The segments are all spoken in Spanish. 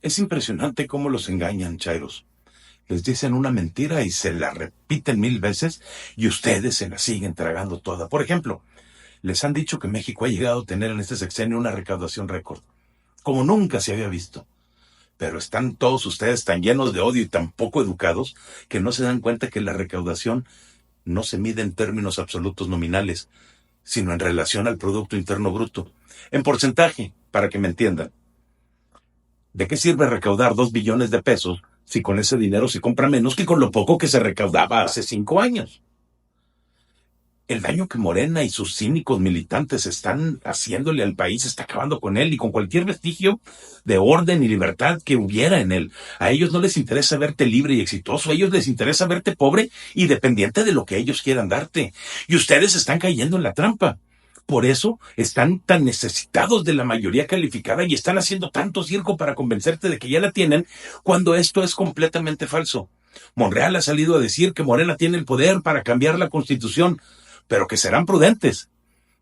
Es impresionante cómo los engañan, chairos. Les dicen una mentira y se la repiten 1000 veces y ustedes se la siguen tragando toda. Por ejemplo, les han dicho que México ha llegado a tener en este sexenio una recaudación récord, como nunca se había visto. Pero están todos ustedes tan llenos de odio y tan poco educados que no se dan cuenta que la recaudación no se mide en términos absolutos nominales, sino en relación al Producto Interno Bruto. En porcentaje, para que me entiendan. ¿De qué sirve recaudar 2 billones de pesos si con ese dinero se compra menos que con lo poco que se recaudaba hace 5 años? El daño que Morena y sus cínicos militantes están haciéndole al país está acabando con él y con cualquier vestigio de orden y libertad que hubiera en él. A ellos no les interesa verte libre y exitoso, a ellos les interesa verte pobre y dependiente de lo que ellos quieran darte. Y ustedes están cayendo en la trampa. Por eso están tan necesitados de la mayoría calificada y están haciendo tanto circo para convencerte de que ya la tienen, cuando esto es completamente falso. Monreal ha salido a decir que Morena tiene el poder para cambiar la Constitución, pero que serán prudentes.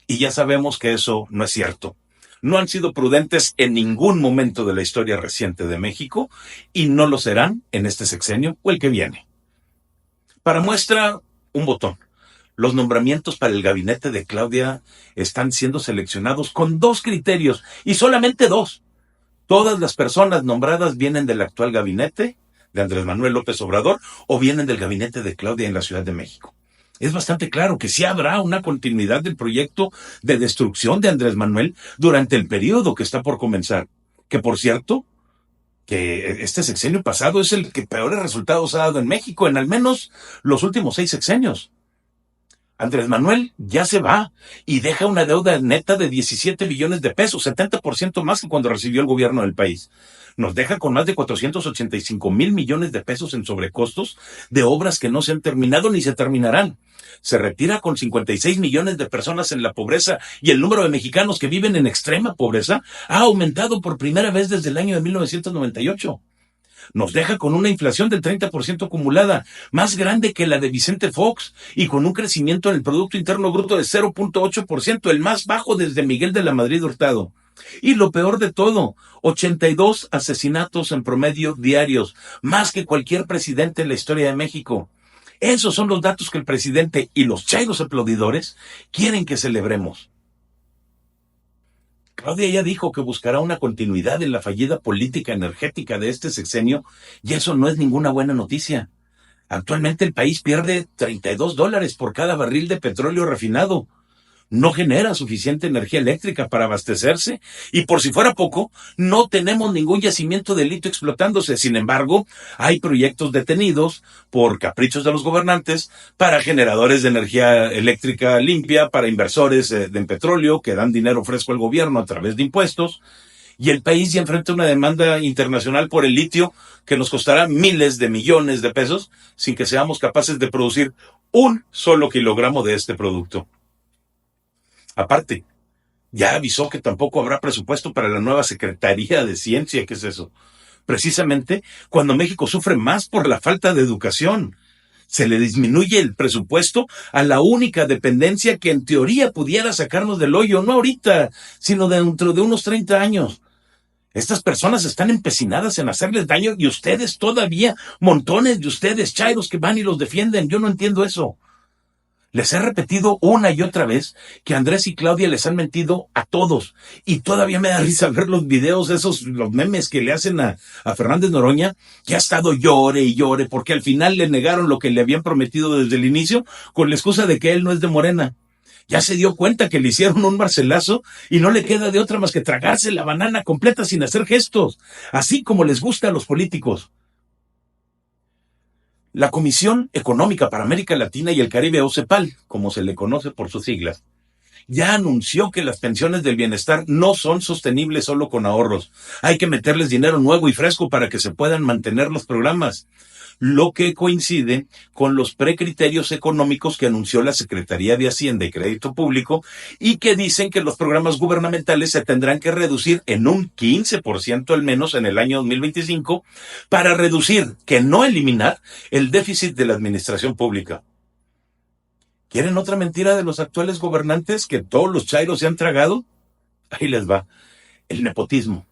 Y ya sabemos que eso no es cierto. No han sido prudentes en ningún momento de la historia reciente de México y no lo serán en este sexenio o el que viene. Para muestra, un botón. Los nombramientos para el gabinete de Claudia están siendo seleccionados con 2 criterios, y solamente 2. Todas las personas nombradas vienen del actual gabinete de Andrés Manuel López Obrador o vienen del gabinete de Claudia en la Ciudad de México. Es bastante claro que sí habrá una continuidad del proyecto de destrucción de Andrés Manuel durante el periodo que está por comenzar. Que, por cierto, que este sexenio pasado es el que peores resultados ha dado en México en al menos los últimos 6 sexenios. Andrés Manuel ya se va y deja una deuda neta de 17 billones de pesos, 70% más que cuando recibió el gobierno del país. Nos deja con más de 485,000 millones de pesos en sobrecostos de obras que no se han terminado ni se terminarán. Se retira con 56 millones de personas en la pobreza y el número de mexicanos que viven en extrema pobreza ha aumentado por primera vez desde el año de 1998. Nos deja con una inflación del 30% acumulada, más grande que la de Vicente Fox, y con un crecimiento en el Producto Interno Bruto de 0.8%, el más bajo desde Miguel de la Madrid Hurtado. Y lo peor de todo, 82 asesinatos en promedio diarios, más que cualquier presidente en la historia de México. Esos son los datos que el presidente y los chairos aplaudidores quieren que celebremos. Claudia ya dijo que buscará una continuidad en la fallida política energética de este sexenio, y eso no es ninguna buena noticia. Actualmente el país pierde $32 por cada barril de petróleo refinado. No genera suficiente energía eléctrica para abastecerse, y por si fuera poco, no tenemos ningún yacimiento de litio explotándose. Sin embargo, hay proyectos detenidos por caprichos de los gobernantes para generadores de energía eléctrica limpia, para inversores en petróleo que dan dinero fresco al gobierno a través de impuestos, y el país ya enfrenta una demanda internacional por el litio que nos costará miles de millones de pesos sin que seamos capaces de producir un solo kilogramo de este producto. Aparte, ya avisó que tampoco habrá presupuesto para la nueva Secretaría de Ciencia. ¿Qué es eso? Precisamente cuando México sufre más por la falta de educación. Se le disminuye el presupuesto a la única dependencia que en teoría pudiera sacarnos del hoyo, no ahorita, sino dentro de unos 30 años. Estas personas están empecinadas en hacerles daño y ustedes todavía, montones de ustedes, chairos, que van y los defienden. Yo no entiendo eso. Les he repetido una y otra vez que Andrés y Claudia les han mentido a todos. Y todavía me da risa ver los videos, los memes que le hacen a Fernández Noroña, que ha estado llore y llore, porque al final le negaron lo que le habían prometido desde el inicio, con la excusa de que él no es de Morena. Ya se dio cuenta que le hicieron un marcelazo y no le queda de otra más que tragarse la banana completa sin hacer gestos, así como les gusta a los políticos. La Comisión Económica para América Latina y el Caribe, o CEPAL, como se le conoce por sus siglas, ya anunció que las pensiones del bienestar no son sostenibles solo con ahorros. Hay que meterles dinero nuevo y fresco para que se puedan mantener los programas, lo que coincide con los precriterios económicos que anunció la Secretaría de Hacienda y Crédito Público y que dicen que los programas gubernamentales se tendrán que reducir en un 15% al menos en el año 2025 para reducir, que no eliminar, el déficit de la administración pública. ¿Quieren otra mentira de los actuales gobernantes que todos los chairos se han tragado? Ahí les va. El nepotismo.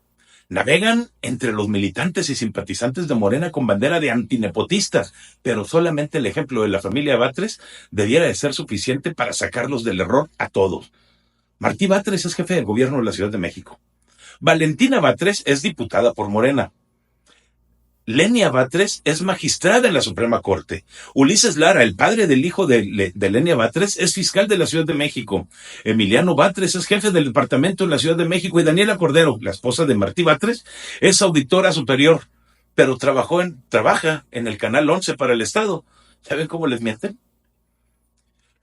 Navegan entre los militantes y simpatizantes de Morena con bandera de antinepotistas, pero solamente el ejemplo de la familia Batres debiera de ser suficiente para sacarlos del error a todos. Martí Batres es jefe de gobierno de la Ciudad de México. Valentina Batres es diputada por Morena. Lenia Batres es magistrada en la Suprema Corte. Ulises Lara, el padre del hijo de Lenia Batres, es fiscal de la Ciudad de México. Emiliano Batres es jefe del departamento en la Ciudad de México. Y Daniela Cordero, la esposa de Martí Batres, es auditora superior, pero trabaja en el Canal 11 para el Estado. ¿Saben cómo les mienten?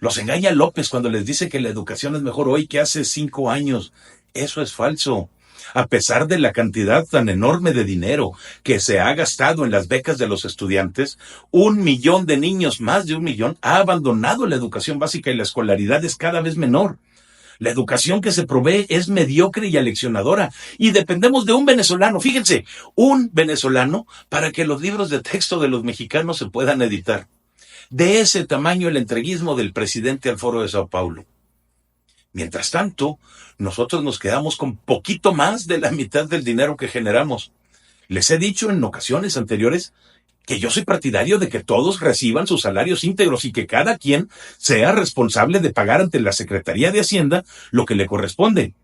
Los engaña López cuando les dice que la educación es mejor hoy que hace 5 años. Eso es falso. A pesar de la cantidad tan enorme de dinero que se ha gastado en las becas de los estudiantes, 1 millón de niños, más de 1 millón, ha abandonado la educación básica y la escolaridad es cada vez menor. La educación que se provee es mediocre y aleccionadora. Y dependemos de un venezolano, fíjense, un venezolano para que los libros de texto de los mexicanos se puedan editar. De ese tamaño el entreguismo del presidente al Foro de Sao Paulo. Mientras tanto, nosotros nos quedamos con poquito más de la mitad del dinero que generamos. Les he dicho en ocasiones anteriores que yo soy partidario de que todos reciban sus salarios íntegros y que cada quien sea responsable de pagar ante la Secretaría de Hacienda lo que le corresponde,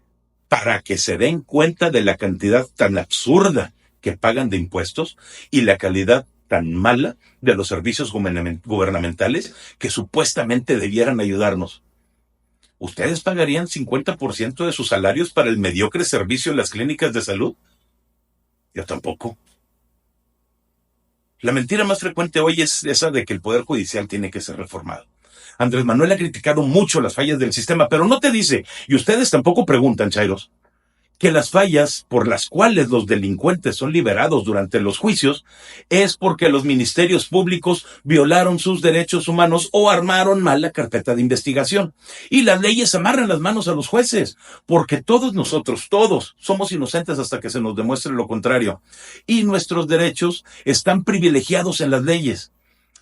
para que se den cuenta de la cantidad tan absurda que pagan de impuestos y la calidad tan mala de los servicios gubernamentales que supuestamente debieran ayudarnos. ¿Ustedes pagarían 50% de sus salarios para el mediocre servicio en las clínicas de salud? Yo tampoco. La mentira más frecuente hoy es esa de que el Poder Judicial tiene que ser reformado. Andrés Manuel ha criticado mucho las fallas del sistema, pero no te dice, y ustedes tampoco preguntan, chairos, que las fallas por las cuales los delincuentes son liberados durante los juicios es porque los ministerios públicos violaron sus derechos humanos o armaron mal la carpeta de investigación. Y las leyes amarran las manos a los jueces, porque todos nosotros, todos, somos inocentes hasta que se nos demuestre lo contrario. Y nuestros derechos están privilegiados en las leyes.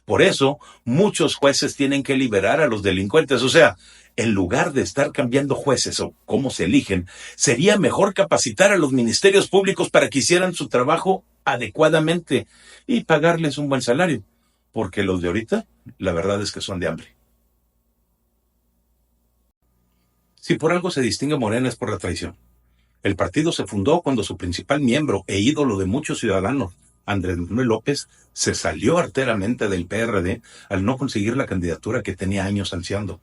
Por eso, muchos jueces tienen que liberar a los delincuentes. O sea, en lugar de estar cambiando jueces o cómo se eligen, sería mejor capacitar a los ministerios públicos para que hicieran su trabajo adecuadamente y pagarles un buen salario. Porque los de ahorita, la verdad es que son de hambre. Si por algo se distingue Morena es por la traición. El partido se fundó cuando su principal miembro e ídolo de muchos ciudadanos, Andrés Manuel López, se salió arteramente del PRD al no conseguir la candidatura que tenía años ansiando.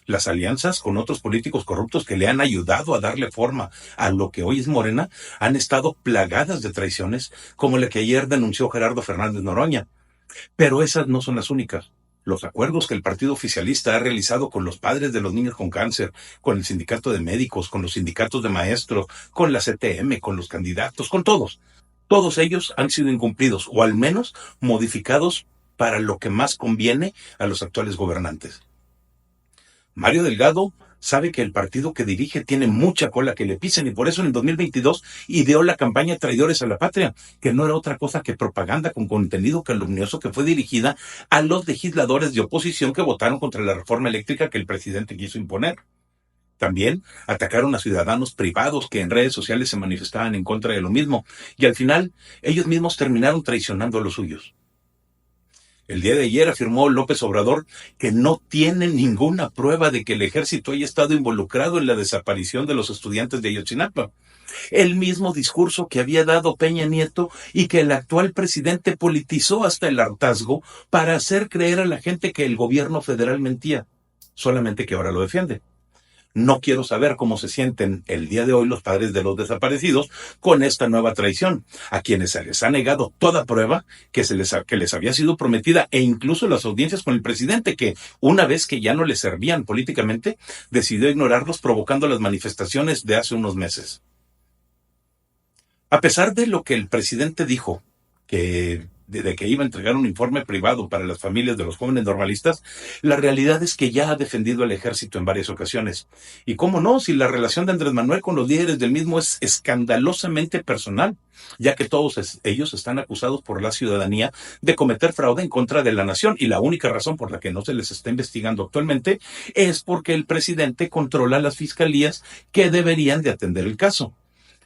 Las alianzas con otros políticos corruptos que le han ayudado a darle forma a lo que hoy es Morena han estado plagadas de traiciones, como la que ayer denunció Gerardo Fernández Noroña. Pero esas no son las únicas. Los acuerdos que el partido oficialista ha realizado con los padres de los niños con cáncer, con el sindicato de médicos, con los sindicatos de maestros, con la CTM, con los candidatos, con todos. Todos ellos han sido incumplidos o al menos modificados para lo que más conviene a los actuales gobernantes. Mario Delgado sabe que el partido que dirige tiene mucha cola que le pisen y por eso en el 2022 ideó la campaña Traidores a la Patria, que no era otra cosa que propaganda con contenido calumnioso que fue dirigida a los legisladores de oposición que votaron contra la reforma eléctrica que el presidente quiso imponer. También atacaron a ciudadanos privados que en redes sociales se manifestaban en contra de lo mismo y al final ellos mismos terminaron traicionando a los suyos. El día de ayer afirmó López Obrador que no tiene ninguna prueba de que el ejército haya estado involucrado en la desaparición de los estudiantes de Ayotzinapa. El mismo discurso que había dado Peña Nieto y que el actual presidente politizó hasta el hartazgo para hacer creer a la gente que el gobierno federal mentía, solamente que ahora lo defiende. No quiero saber cómo se sienten el día de hoy los padres de los desaparecidos con esta nueva traición, a quienes se les ha negado toda prueba que les había sido prometida e incluso las audiencias con el presidente, que una vez que ya no les servían políticamente, decidió ignorarlos provocando las manifestaciones de hace unos meses. A pesar de lo que el presidente dijo, de que iba a entregar un informe privado para las familias de los jóvenes normalistas, la realidad es que ya ha defendido al ejército en varias ocasiones. Y cómo no, si la relación de Andrés Manuel con los líderes del mismo es escandalosamente personal, ya que todos ellos están acusados por la ciudadanía de cometer fraude en contra de la nación, y la única razón por la que no se les está investigando actualmente es porque el presidente controla las fiscalías que deberían de atender el caso.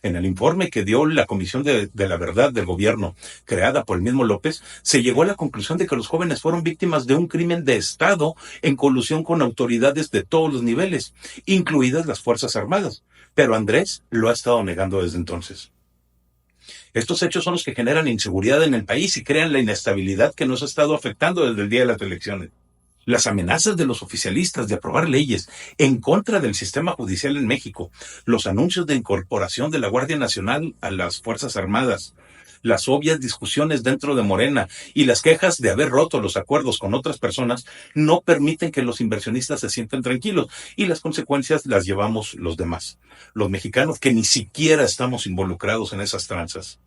En el informe que dio la Comisión de la Verdad del Gobierno, creada por el mismo López, se llegó a la conclusión de que los jóvenes fueron víctimas de un crimen de Estado en colusión con autoridades de todos los niveles, incluidas las Fuerzas Armadas. Pero Andrés lo ha estado negando desde entonces. Estos hechos son los que generan inseguridad en el país y crean la inestabilidad que nos ha estado afectando desde el día de las elecciones. Las amenazas de los oficialistas de aprobar leyes en contra del sistema judicial en México, los anuncios de incorporación de la Guardia Nacional a las Fuerzas Armadas, las obvias discusiones dentro de Morena y las quejas de haber roto los acuerdos con otras personas no permiten que los inversionistas se sientan tranquilos y las consecuencias las llevamos los demás, los mexicanos que ni siquiera estamos involucrados en esas tranzas.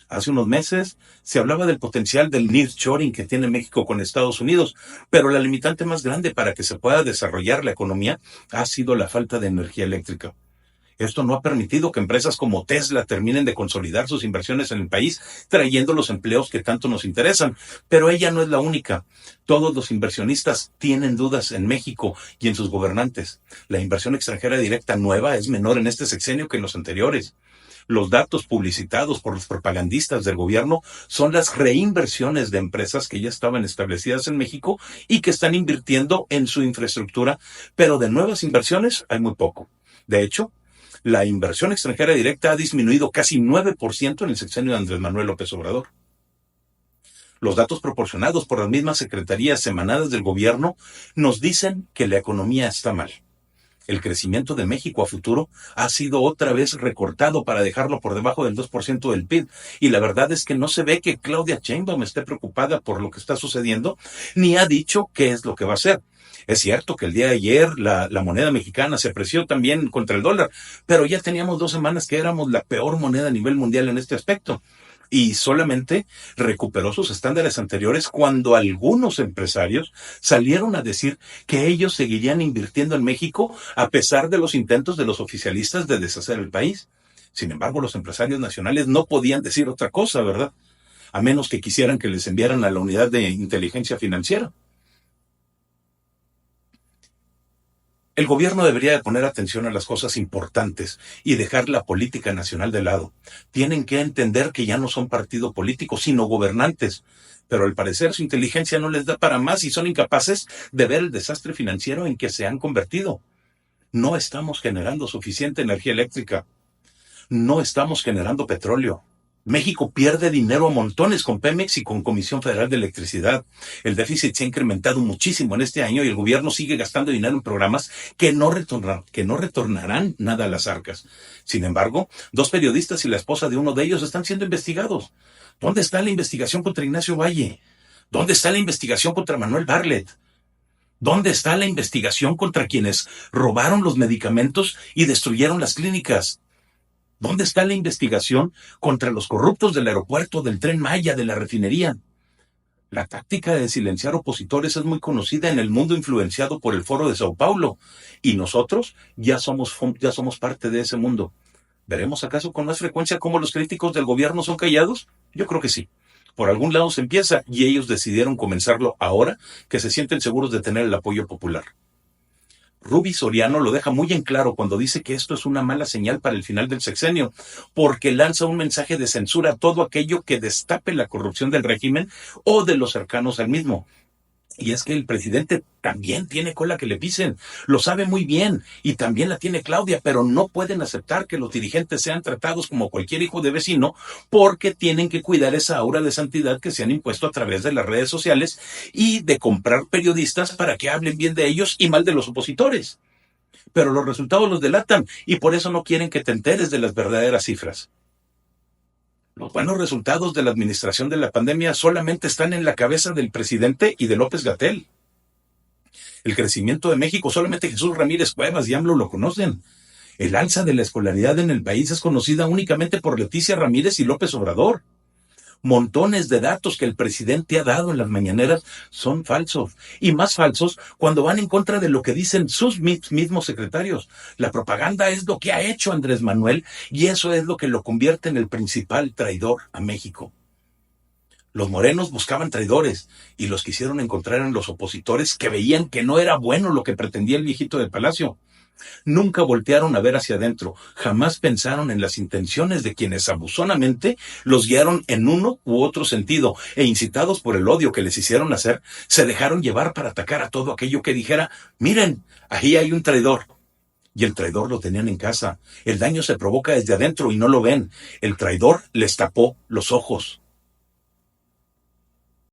Hace unos meses se hablaba del potencial del nearshoring que tiene México con Estados Unidos, pero la limitante más grande para que se pueda desarrollar la economía ha sido la falta de energía eléctrica. Esto no ha permitido que empresas como Tesla terminen de consolidar sus inversiones en el país, trayendo los empleos que tanto nos interesan. Pero ella no es la única. Todos los inversionistas tienen dudas en México y en sus gobernantes. La inversión extranjera directa nueva es menor en este sexenio que en los anteriores. Los datos publicitados por los propagandistas del gobierno son las reinversiones de empresas que ya estaban establecidas en México y que están invirtiendo en su infraestructura, pero de nuevas inversiones hay muy poco. De hecho, la inversión extranjera directa ha disminuido casi 9% en el sexenio de Andrés Manuel López Obrador. Los datos proporcionados por las mismas secretarías emanadas del gobierno nos dicen que la economía está mal. El crecimiento de México a futuro ha sido otra vez recortado para dejarlo por debajo del 2% del PIB. Y la verdad es que no se ve que Claudia Sheinbaum esté preocupada por lo que está sucediendo, ni ha dicho qué es lo que va a hacer. Es cierto que el día de ayer la moneda mexicana se apreció también contra el dólar, pero ya teníamos 2 semanas que éramos la peor moneda a nivel mundial en este aspecto. Y solamente recuperó sus estándares anteriores cuando algunos empresarios salieron a decir que ellos seguirían invirtiendo en México a pesar de los intentos de los oficialistas de deshacer el país. Sin embargo, los empresarios nacionales no podían decir otra cosa, ¿verdad? A menos que quisieran que les enviaran a la unidad de inteligencia financiera. El gobierno debería de poner atención a las cosas importantes y dejar la política nacional de lado. Tienen que entender que ya no son partido político, sino gobernantes. Pero al parecer su inteligencia no les da para más y son incapaces de ver el desastre financiero en que se han convertido. No estamos generando suficiente energía eléctrica. No estamos generando petróleo. México pierde dinero a montones con Pemex y con Comisión Federal de Electricidad. El déficit se ha incrementado muchísimo en este año y el gobierno sigue gastando dinero en programas que no retornarán nada a las arcas. Sin embargo, 2 periodistas y la esposa de uno de ellos están siendo investigados. ¿Dónde está la investigación contra Ignacio Valle? ¿Dónde está la investigación contra Manuel Bartlett? ¿Dónde está la investigación contra quienes robaron los medicamentos y destruyeron las clínicas? ¿Dónde está la investigación contra los corruptos del aeropuerto, del Tren Maya, de la refinería? La táctica de silenciar opositores es muy conocida en el mundo influenciado por el Foro de Sao Paulo. Y nosotros ya somos parte de ese mundo. ¿Veremos acaso con más frecuencia cómo los críticos del gobierno son callados? Yo creo que sí. Por algún lado se empieza y ellos decidieron comenzarlo ahora que se sienten seguros de tener el apoyo popular. Rubí Soriano lo deja muy en claro cuando dice que esto es una mala señal para el final del sexenio, porque lanza un mensaje de censura a todo aquello que destape la corrupción del régimen o de los cercanos al mismo. Y es que el presidente también tiene cola que le pisen, lo sabe muy bien, y también la tiene Claudia, pero no pueden aceptar que los dirigentes sean tratados como cualquier hijo de vecino, porque tienen que cuidar esa aura de santidad que se han impuesto a través de las redes sociales y de comprar periodistas para que hablen bien de ellos y mal de los opositores. Pero los resultados los delatan, y por eso no quieren que te enteres de las verdaderas cifras. Los buenos resultados de la administración de la pandemia solamente están en la cabeza del presidente y de López-Gatell. El crecimiento de México solamente Jesús Ramírez Cuevas y AMLO lo conocen. El alza de la escolaridad en el país es conocida únicamente por Leticia Ramírez y López Obrador. Montones de datos que el presidente ha dado en las mañaneras son falsos, y más falsos cuando van en contra de lo que dicen sus mismos secretarios. La propaganda es lo que ha hecho Andrés Manuel y eso es lo que lo convierte en el principal traidor a México. Los morenos buscaban traidores y los quisieron encontrar en los opositores que veían que no era bueno lo que pretendía el viejito del palacio. Nunca voltearon a ver hacia adentro, jamás pensaron en las intenciones de quienes abusonamente los guiaron en uno u otro sentido, e incitados por el odio que les hicieron hacer, se dejaron llevar para atacar a todo aquello que dijera, miren, ahí hay un traidor. Y el traidor lo tenían en casa. El daño se provoca desde adentro y no lo ven. El traidor les tapó los ojos.